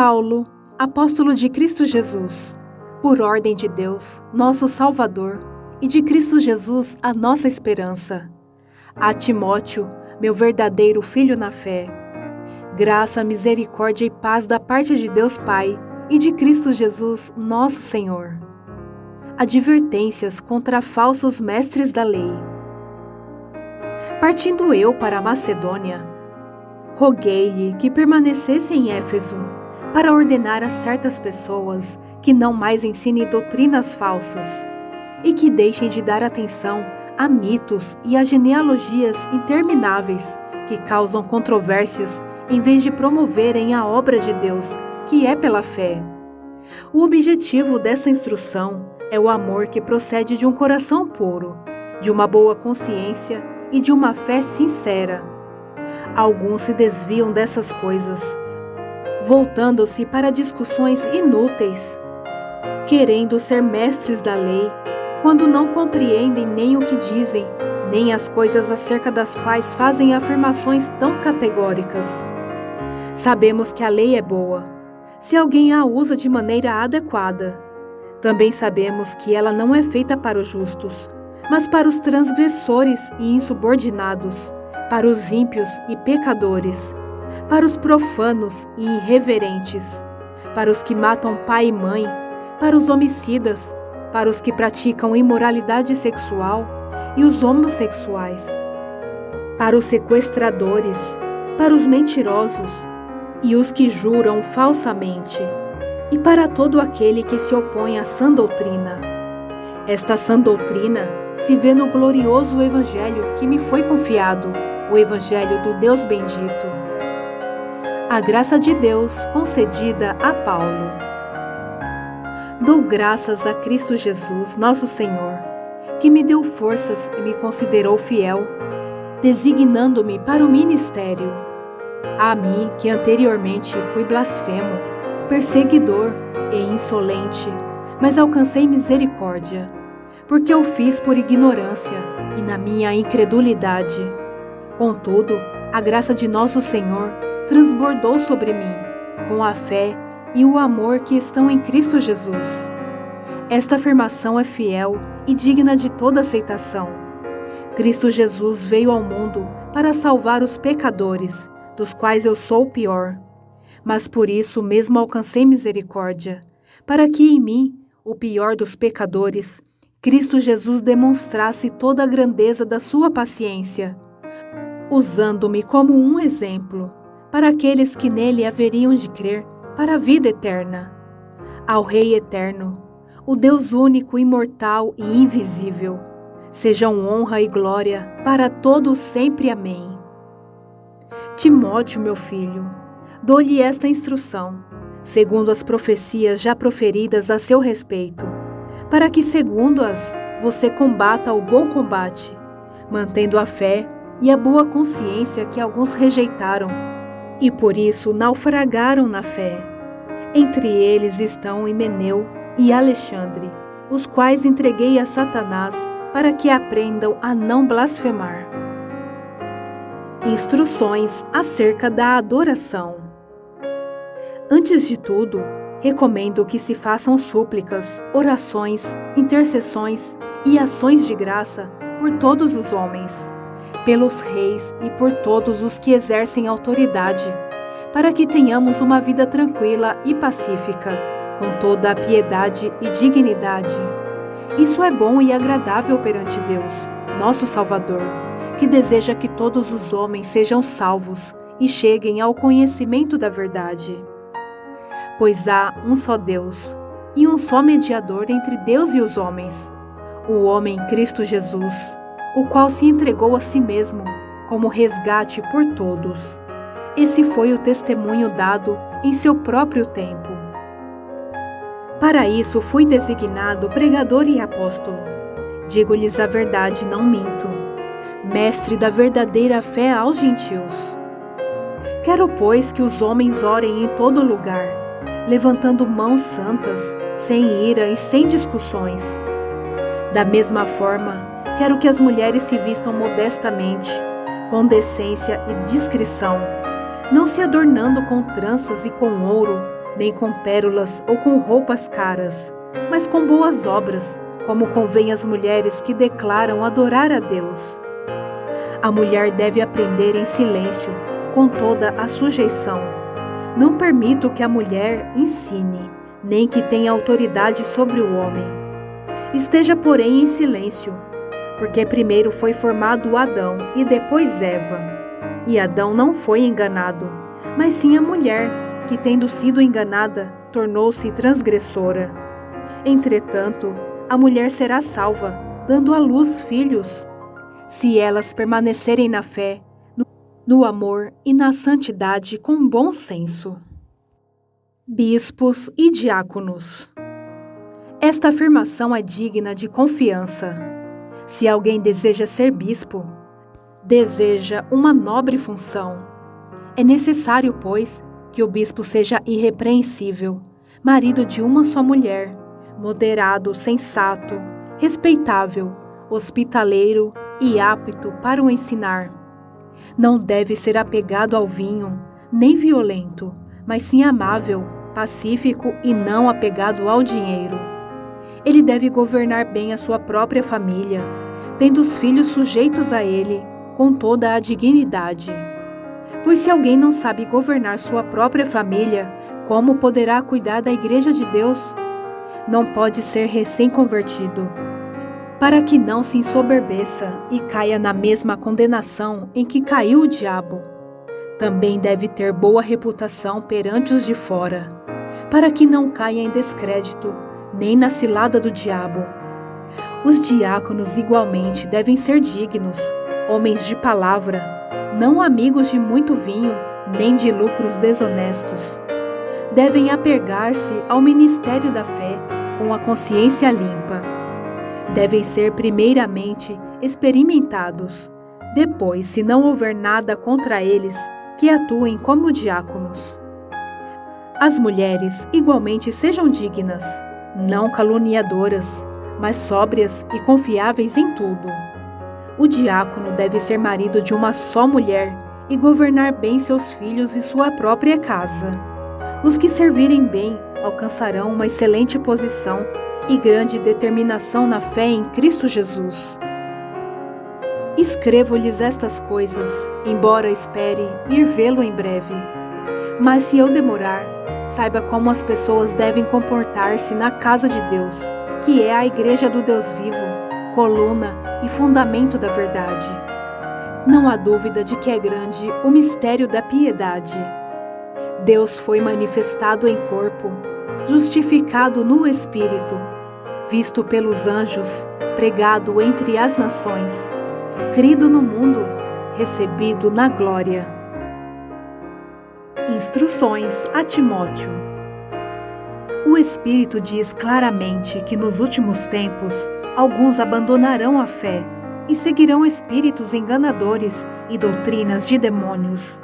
Paulo, apóstolo de Cristo Jesus, por ordem de Deus, nosso Salvador, e de Cristo Jesus, a nossa esperança. A Timóteo, meu verdadeiro filho na fé. Graça, misericórdia e paz da parte de Deus Pai e de Cristo Jesus, nosso Senhor. Advertências contra falsos mestres da lei. Partindo eu para a Macedônia, roguei-lhe que permanecesse em Éfeso, para ordenar a certas pessoas que não mais ensinem doutrinas falsas, e que deixem de dar atenção a mitos e a genealogias intermináveis que causam controvérsias em vez de promoverem a obra de Deus, que é pela fé. O objetivo dessa instrução é o amor que procede de um coração puro, de uma boa consciência e de uma fé sincera. Alguns se desviam dessas coisas, voltando-se para discussões inúteis, querendo ser mestres da lei, quando não compreendem nem o que dizem, nem as coisas acerca das quais fazem afirmações tão categóricas. Sabemos que a lei é boa, se alguém a usa de maneira adequada. Também sabemos que ela não é feita para os justos, mas para os transgressores e insubordinados, para os ímpios e pecadores, para os profanos e irreverentes, para os que matam pai e mãe, para os homicidas, para os que praticam imoralidade sexual e os homossexuais, para os sequestradores, para os mentirosos e os que juram falsamente, e para todo aquele que se opõe à sã doutrina. Esta sã doutrina se vê no glorioso Evangelho que me foi confiado, o Evangelho do Deus bendito. A graça de Deus concedida a Paulo. Dou graças a Cristo Jesus, nosso Senhor, que me deu forças e me considerou fiel, designando-me para o ministério. A mim, que anteriormente fui blasfemo, perseguidor e insolente, mas alcancei misericórdia, porque eu fiz por ignorância e na minha incredulidade. Contudo, a graça de nosso Senhor transbordou sobre mim, com a fé e o amor que estão em Cristo Jesus. Esta afirmação é fiel e digna de toda aceitação. Cristo Jesus veio ao mundo para salvar os pecadores, dos quais eu sou o pior. Mas por isso mesmo alcancei misericórdia, para que em mim, o pior dos pecadores, Cristo Jesus demonstrasse toda a grandeza da sua paciência, usando-me como um exemplo, para aqueles que nele haveriam de crer, para a vida eterna. Ao Rei eterno, o Deus único, imortal e invisível, sejam honra e glória para todos sempre. Amém. Timóteo, meu filho, dou-lhe esta instrução, segundo as profecias já proferidas a seu respeito, para que, segundo-as, você combata o bom combate, mantendo a fé e a boa consciência que alguns rejeitaram, e por isso naufragaram na fé. Entre eles estão Himeneu e Alexandre, os quais entreguei a Satanás para que aprendam a não blasfemar. Instruções acerca da adoração. Antes de tudo, recomendo que se façam súplicas, orações, intercessões e ações de graça por todos os homens, pelos reis e por todos os que exercem autoridade, para que tenhamos uma vida tranquila e pacífica, com toda a piedade e dignidade. Isso é bom e agradável perante Deus, nosso Salvador, que deseja que todos os homens sejam salvos e cheguem ao conhecimento da verdade. Pois há um só Deus, e um só mediador entre Deus e os homens, o homem Cristo Jesus, o qual se entregou a si mesmo como resgate por todos. Esse foi o testemunho dado em seu próprio tempo. Para isso fui designado pregador e apóstolo. Digo-lhes a verdade, não minto. Mestre da verdadeira fé aos gentios. Quero, pois, que os homens orem em todo lugar, levantando mãos santas, sem ira e sem discussões. Da mesma forma, quero que as mulheres se vistam modestamente, com decência e discrição, não se adornando com tranças e com ouro, nem com pérolas ou com roupas caras, mas com boas obras, como convém às mulheres que declaram adorar a Deus. A mulher deve aprender em silêncio, com toda a sujeição. Não permito que a mulher ensine, nem que tenha autoridade sobre o homem. Esteja, porém, em silêncio, porque primeiro foi formado Adão e depois Eva. E Adão não foi enganado, mas sim a mulher, que tendo sido enganada, tornou-se transgressora. Entretanto, a mulher será salva, dando à luz filhos, se elas permanecerem na fé, no amor e na santidade com bom senso. Bispos e diáconos. Esta afirmação é digna de confiança. Se alguém deseja ser bispo, deseja uma nobre função. É necessário, pois, que o bispo seja irrepreensível, marido de uma só mulher, moderado, sensato, respeitável, hospitaleiro e apto para o ensinar. Não deve ser apegado ao vinho, nem violento, mas sim amável, pacífico e não apegado ao dinheiro. Ele deve governar bem a sua própria família, tendo os filhos sujeitos a ele, com toda a dignidade. Pois se alguém não sabe governar sua própria família, como poderá cuidar da Igreja de Deus? Não pode ser recém-convertido, para que não se ensoberbeça e caia na mesma condenação em que caiu o diabo. Também deve ter boa reputação perante os de fora, para que não caia em descrédito, nem na cilada do diabo. Os diáconos igualmente devem ser dignos, homens de palavra, não amigos de muito vinho, nem de lucros desonestos. Devem apegar-se ao ministério da fé com a consciência limpa. Devem ser primeiramente experimentados, depois, se não houver nada contra eles, que atuem como diáconos. As mulheres igualmente sejam dignas, não caluniadoras, mas sóbrias e confiáveis em tudo. O diácono deve ser marido de uma só mulher e governar bem seus filhos e sua própria casa. Os que servirem bem alcançarão uma excelente posição e grande determinação na fé em Cristo Jesus. Escrevo-lhes estas coisas, embora espere ir vê-lo em breve. Mas se eu demorar, saiba como as pessoas devem comportar-se na casa de Deus, que é a igreja do Deus vivo, coluna e fundamento da verdade. Não há dúvida de que é grande o mistério da piedade. Deus foi manifestado em corpo, justificado no Espírito, visto pelos anjos, pregado entre as nações, crido no mundo, recebido na glória. Instruções a Timóteo. O Espírito diz claramente que nos últimos tempos alguns abandonarão a fé e seguirão espíritos enganadores e doutrinas de demônios.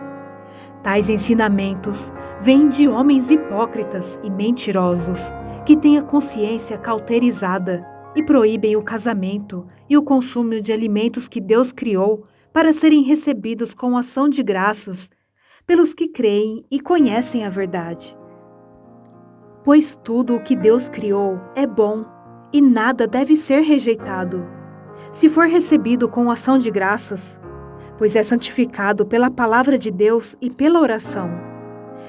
Tais ensinamentos vêm de homens hipócritas e mentirosos, que têm a consciência cauterizada e proíbem o casamento e o consumo de alimentos que Deus criou para serem recebidos com ação de graças pelos que creem e conhecem a verdade. Pois tudo o que Deus criou é bom e nada deve ser rejeitado, se for recebido com ação de graças, pois é santificado pela palavra de Deus e pela oração.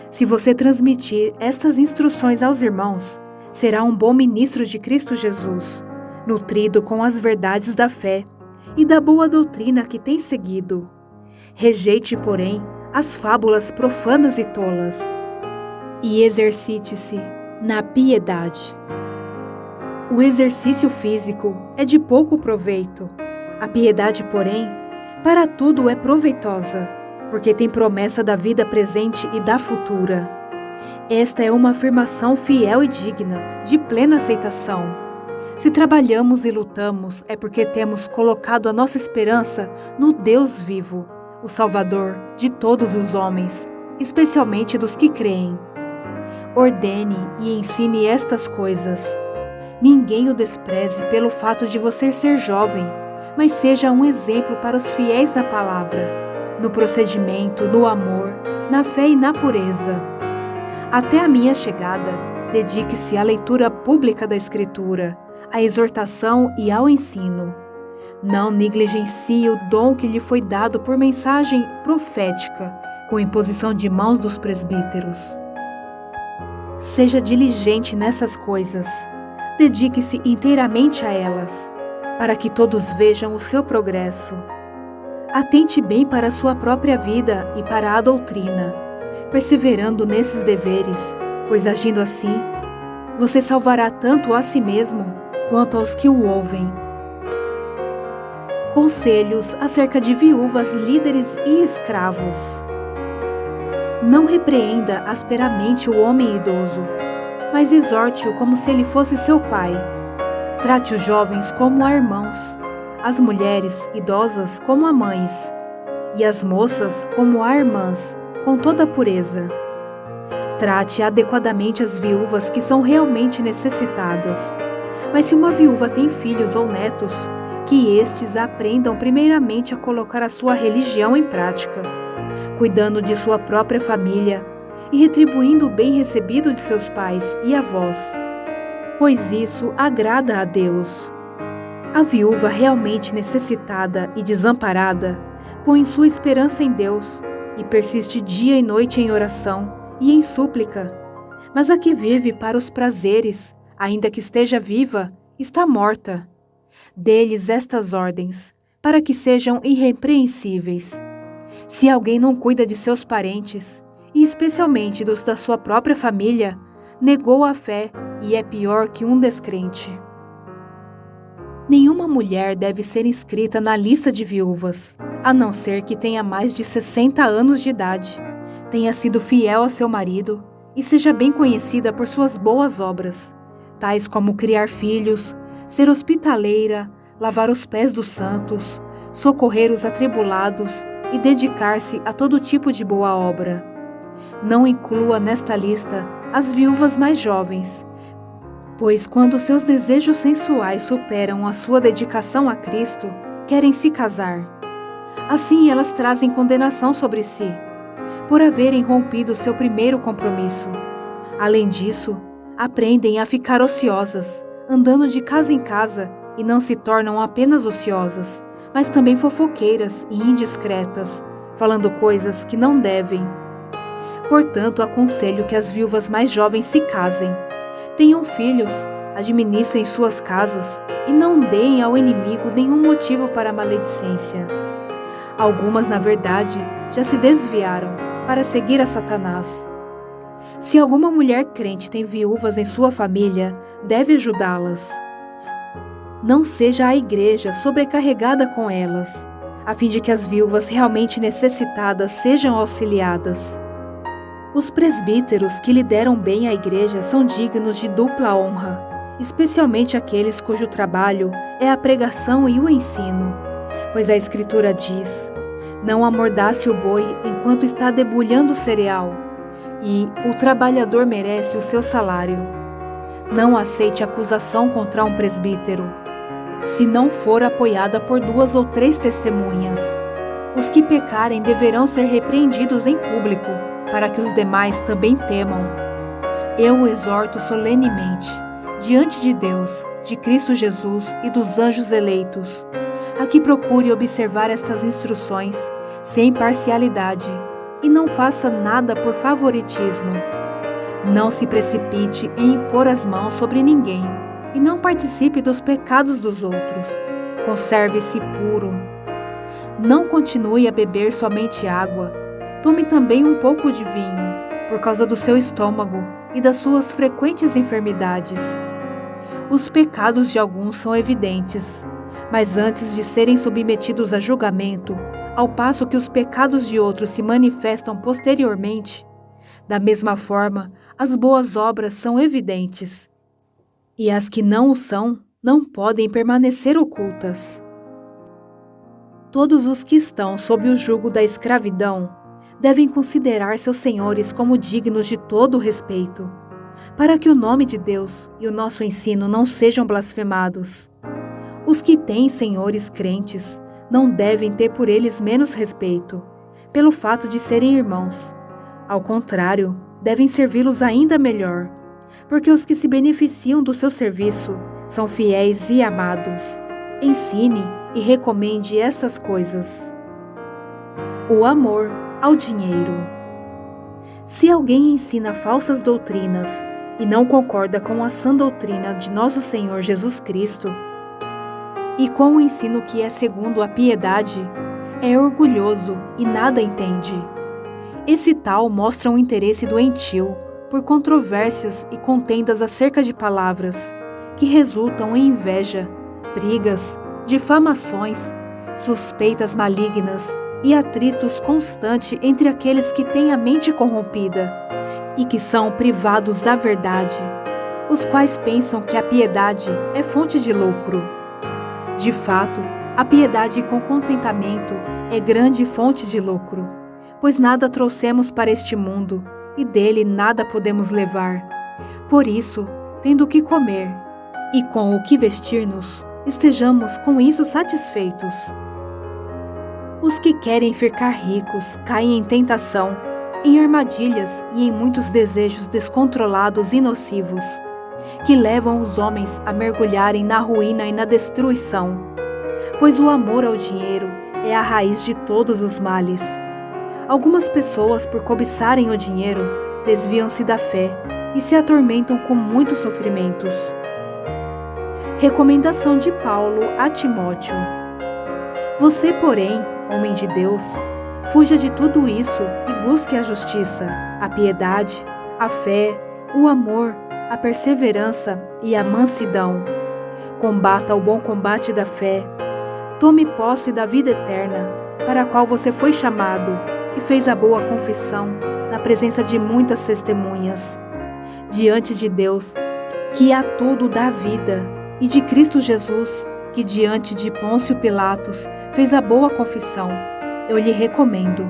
Se você transmitir estas instruções aos irmãos, será um bom ministro de Cristo Jesus, nutrido com as verdades da fé e da boa doutrina que tem seguido. Rejeite, porém, as fábulas profanas e tolas, e exercite-se na piedade. O exercício físico é de pouco proveito. A piedade, porém, para tudo é proveitosa, porque tem promessa da vida presente e da futura. Esta é uma afirmação fiel e digna, de plena aceitação. Se trabalhamos e lutamos, é porque temos colocado a nossa esperança no Deus vivo, o Salvador de todos os homens, especialmente dos que creem. Ordene e ensine estas coisas. Ninguém o despreze pelo fato de você ser jovem, mas seja um exemplo para os fiéis na palavra, no procedimento, no amor, na fé e na pureza. Até a minha chegada, dedique-se à leitura pública da Escritura, à exortação e ao ensino. Não negligencie o dom que lhe foi dado por mensagem profética, com imposição de mãos dos presbíteros. Seja diligente nessas coisas. Dedique-se inteiramente a elas, para que todos vejam o seu progresso. Atente bem para a sua própria vida e para a doutrina, perseverando nesses deveres, pois agindo assim, você salvará tanto a si mesmo quanto aos que o ouvem. Conselhos acerca de viúvas, líderes e escravos. Não repreenda asperamente o homem idoso, mas exorte-o como se ele fosse seu pai. Trate os jovens como a irmãos, as mulheres idosas como a mães, e as moças como a irmãs, com toda a pureza. Trate adequadamente as viúvas que são realmente necessitadas. Mas se uma viúva tem filhos ou netos, que estes aprendam primeiramente a colocar a sua religião em prática, cuidando de sua própria família e retribuindo o bem recebido de seus pais e avós, pois isso agrada a Deus. A viúva realmente necessitada e desamparada põe sua esperança em Deus e persiste dia e noite em oração e em súplica. Mas a que vive para os prazeres, ainda que esteja viva, está morta. Dê-lhes estas ordens, para que sejam irrepreensíveis. Se alguém não cuida de seus parentes, e especialmente dos da sua própria família, negou a fé e é pior que um descrente. Nenhuma mulher deve ser inscrita na lista de viúvas, a não ser que tenha mais de 60 anos de idade, tenha sido fiel a seu marido e seja bem conhecida por suas boas obras, tais como criar filhos, ser hospitaleira, lavar os pés dos santos, socorrer os atribulados e dedicar-se a todo tipo de boa obra. Não inclua nesta lista as viúvas mais jovens, pois quando seus desejos sensuais superam a sua dedicação a Cristo, querem se casar. Assim elas trazem condenação sobre si, por haverem rompido seu primeiro compromisso. Além disso, aprendem a ficar ociosas, andando de casa em casa, e não se tornam apenas ociosas, mas também fofoqueiras e indiscretas, falando coisas que não devem. Portanto, aconselho que as viúvas mais jovens se casem, tenham filhos, administrem suas casas e não deem ao inimigo nenhum motivo para a maledicência. Algumas, na verdade, já se desviaram para seguir a Satanás. Se alguma mulher crente tem viúvas em sua família, deve ajudá-las. Não seja a igreja sobrecarregada com elas, a fim de que as viúvas realmente necessitadas sejam auxiliadas. Os presbíteros que lideram bem a igreja são dignos de dupla honra, especialmente aqueles cujo trabalho é a pregação e o ensino, pois a Escritura diz: não amordace o boi enquanto está debulhando o cereal, e o trabalhador merece o seu salário. Não aceite acusação contra um presbítero, se não for apoiada por 2 ou 3 testemunhas. Os que pecarem deverão ser repreendidos em público, para que os demais também temam. Eu o exorto solenemente, diante de Deus, de Cristo Jesus e dos anjos eleitos, a que procure observar estas instruções sem parcialidade e não faça nada por favoritismo. Não se precipite em impor as mãos sobre ninguém e não participe dos pecados dos outros. Conserve-se puro. Não continue a beber somente água. Tome também um pouco de vinho, por causa do seu estômago e das suas frequentes enfermidades. Os pecados de alguns são evidentes, mas antes de serem submetidos a julgamento, ao passo que os pecados de outros se manifestam posteriormente, da mesma forma, as boas obras são evidentes, e as que não o são não podem permanecer ocultas. Todos os que estão sob o jugo da escravidão devem considerar seus senhores como dignos de todo o respeito, para que o nome de Deus e o nosso ensino não sejam blasfemados. Os que têm senhores crentes não devem ter por eles menos respeito, pelo fato de serem irmãos. Ao contrário, devem servi-los ainda melhor, porque os que se beneficiam do seu serviço são fiéis e amados. Ensine e recomende essas coisas. O amor ao dinheiro. Se alguém ensina falsas doutrinas e não concorda com a sã doutrina de nosso Senhor Jesus Cristo, e com o ensino que é segundo a piedade, é orgulhoso e nada entende. Esse tal mostra um interesse doentio por controvérsias e contendas acerca de palavras, que resultam em inveja, brigas, difamações, suspeitas malignas e atritos constantes entre aqueles que têm a mente corrompida e que são privados da verdade, os quais pensam que a piedade é fonte de lucro. De fato, a piedade com contentamento é grande fonte de lucro, pois nada trouxemos para este mundo e dele nada podemos levar. Por isso, tendo o que comer e com o que vestir-nos, estejamos com isso satisfeitos. Os que querem ficar ricos caem em tentação, em armadilhas e em muitos desejos descontrolados e nocivos, que levam os homens a mergulharem na ruína e na destruição, pois o amor ao dinheiro é a raiz de todos os males. Algumas pessoas, por cobiçarem o dinheiro, desviam-se da fé e se atormentam com muitos sofrimentos. Recomendação de Paulo a Timóteo. Você, porém, homem de Deus, fuja de tudo isso e busque a justiça, a piedade, a fé, o amor, a perseverança e a mansidão. Combata o bom combate da fé. Tome posse da vida eterna, para a qual você foi chamado e fez a boa confissão na presença de muitas testemunhas. Diante de Deus, que a tudo dá vida, e de Cristo Jesus, que diante de Pôncio Pilatos fez a boa confissão, eu lhe recomendo: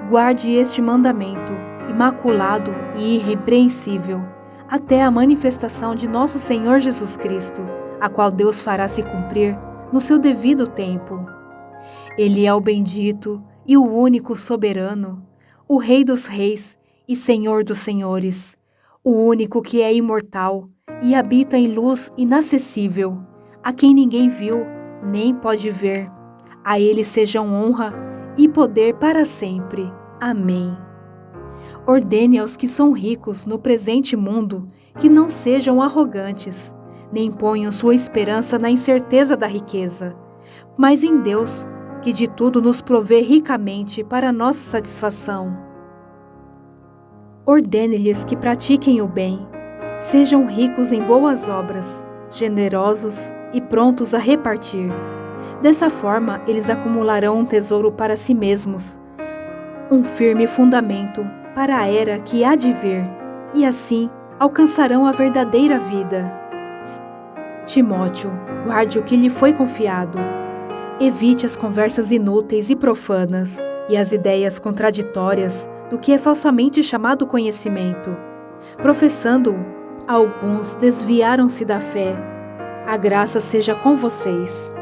guarde este mandamento, imaculado e irrepreensível, até a manifestação de nosso Senhor Jesus Cristo, a qual Deus fará se cumprir no seu devido tempo. Ele é o bendito e o único soberano, o Rei dos reis e Senhor dos senhores, o único que é imortal e habita em luz inacessível, a quem ninguém viu nem pode ver. A ele sejam honra e poder para sempre. Amém. Ordene aos que são ricos no presente mundo que não sejam arrogantes, nem ponham sua esperança na incerteza da riqueza, mas em Deus, que de tudo nos provê ricamente para nossa satisfação. Ordene-lhes que pratiquem o bem, sejam ricos em boas obras, generosos e prontos a repartir. Dessa forma, eles acumularão um tesouro para si mesmos, um firme fundamento para a era que há de vir, e assim alcançarão a verdadeira vida. Timóteo, guarde o que lhe foi confiado. Evite as conversas inúteis e profanas e as ideias contraditórias do que é falsamente chamado conhecimento. Professando-o, alguns desviaram-se da fé. A graça seja com vocês.